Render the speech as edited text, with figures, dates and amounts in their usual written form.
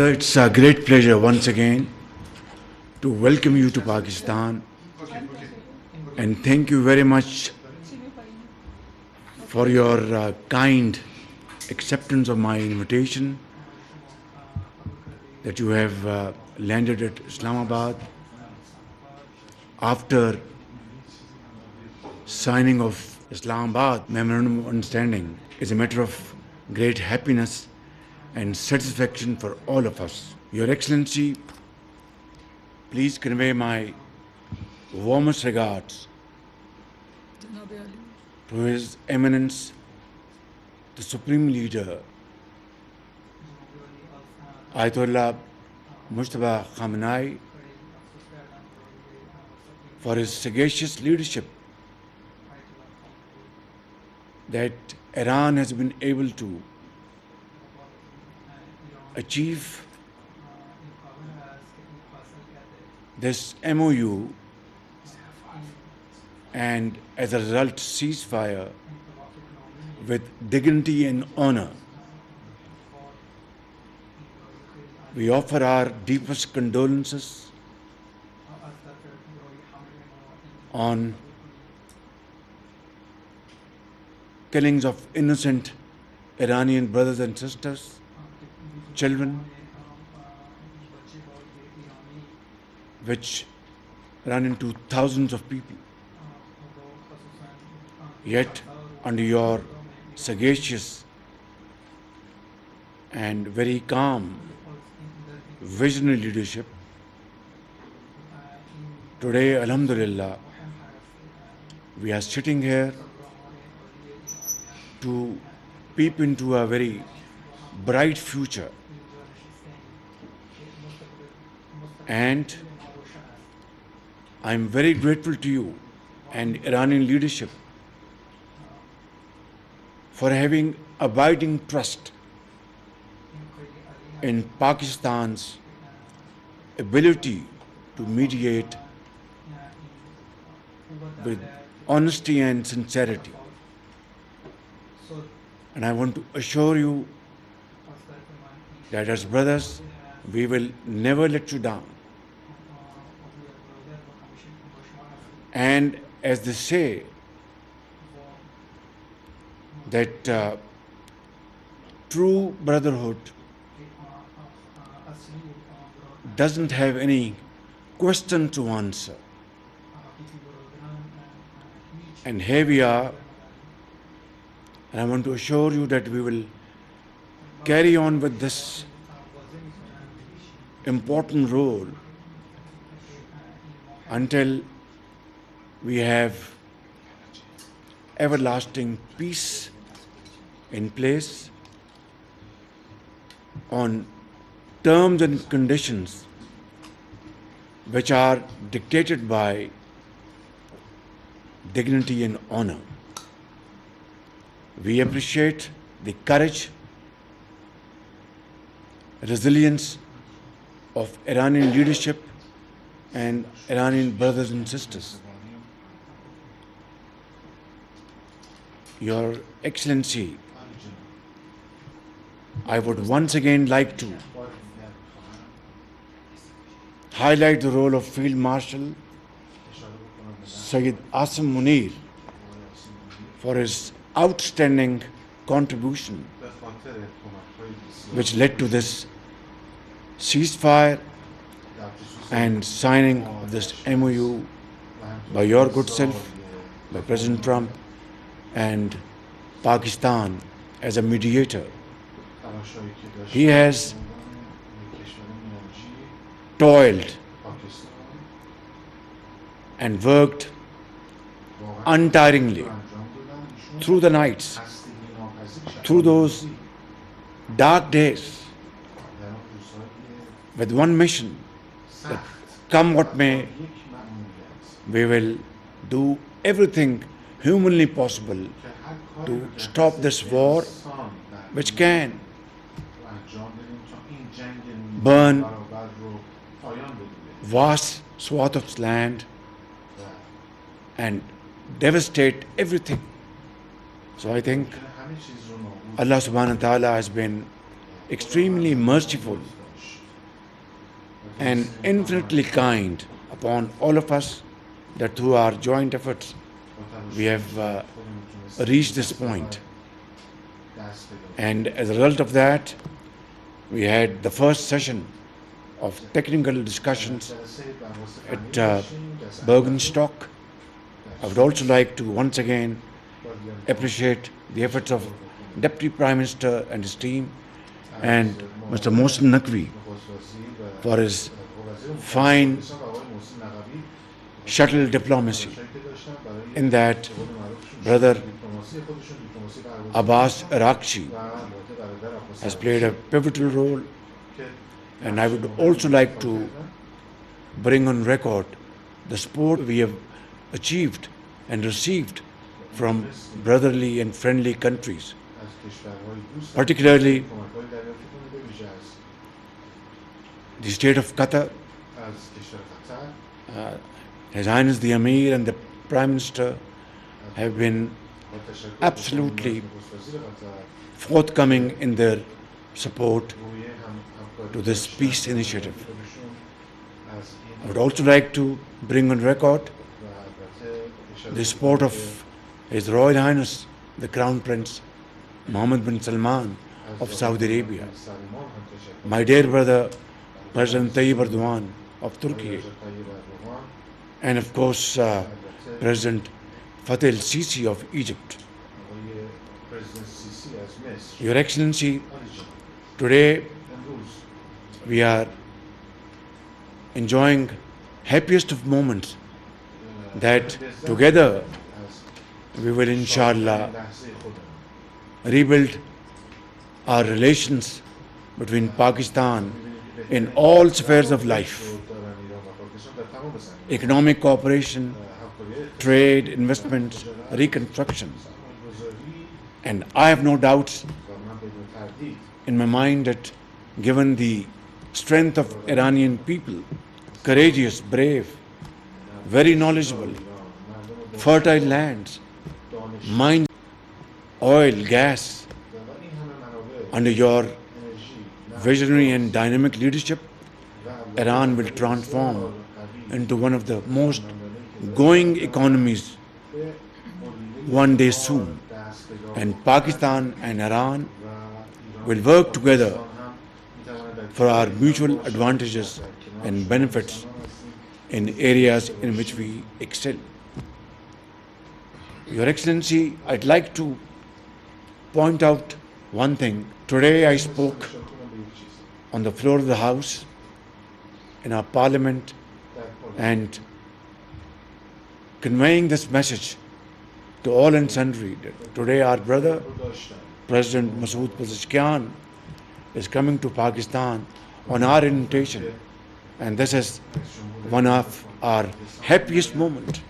Brother, it's a great pleasure once again to welcome you to Pakistan, and thank you very much for your kind acceptance of my invitation that you have landed at Islamabad after signing of Islamabad Memorandum of Understanding is a matter of great happiness and satisfaction for all of us. Your Excellency, please convey my warmest regards to His Eminence, the Supreme Leader, Ayatollah Mujtaba Khamenei, for his sagacious leadership that Iran has been able to achieve this MOU and as a result ceasefire with dignity and honor. We offer our deepest condolences on killings of innocent Iranian brothers and sisters, children, which run into thousands of people. Yet, under your sagacious and very calm, visionary leadership, today, Alhamdulillah, we are sitting here to peep into a very bright future. And I am very grateful to you and Iranian leadership for having abiding trust in Pakistan's ability to mediate with honesty and sincerity. And I want to assure you that as brothers, we will never let you down. And as they say, that true brotherhood doesn't have any question to answer. And here we are, and I want to assure you that we will carry on with this important role until we have everlasting peace in place on terms and conditions which are dictated by dignity and honor. We appreciate the courage, resilience of Iranian leadership and Iranian brothers and sisters. Your Excellency, I would once again like to highlight the role of Field Marshal Sayyid Asim Munir for his outstanding contribution which led to this ceasefire and signing of this MOU by your good self, by President Trump, and Pakistan as a mediator. He has toiled and worked untiringly through the nights, through those dark days, with one mission, that come what may, we will do everything humanly possible to stop this war, which can burn vast swath of land and devastate everything. So I think Allah subhanahu wa ta'ala has been extremely merciful and infinitely kind upon all of us that through our joint efforts we have reached this point. And as a result of that, we had the first session of technical discussions at Bergenstock. I would also like to once again appreciate the efforts of Deputy Prime Minister and his team and Mr. Mohsen Naqvi for his fine shuttle diplomacy, in that Brother Abbas Arakchi has played a pivotal role, and I would also like to bring on record the support we have achieved and received from brotherly and friendly countries, particularly the state of Qatar. His Highness the Amir and the Prime Minister have been absolutely forthcoming in their support to this peace initiative. I would also like to bring on record the support of His Royal Highness the Crown Prince Mohammed bin Salman of Saudi Arabia, my dear brother President Tayyip Erdogan of Turkey, and of course President Fattah el-Sisi of Egypt. Your Excellency, today we are enjoying happiest of moments that together we will inshallah rebuild our relations between Pakistan in all spheres of life: economic cooperation, trade, investments, reconstruction. And I have no doubts in my mind that given the strength of Iranian people, courageous, brave, very knowledgeable, fertile lands, mine, oil, gas, under your visionary and dynamic leadership, Iran will transform into one of the most growing economies one day soon. And Pakistan and Iran will work together for our mutual advantages and benefits in areas in which we excel. Your Excellency, I'd like to point out one thing. Today I spoke on the floor of the House in our Parliament and conveying this message to all and sundry. Today our brother, President Masood Pezeshkian, is coming to Pakistan on our invitation, and this is one of our happiest moments.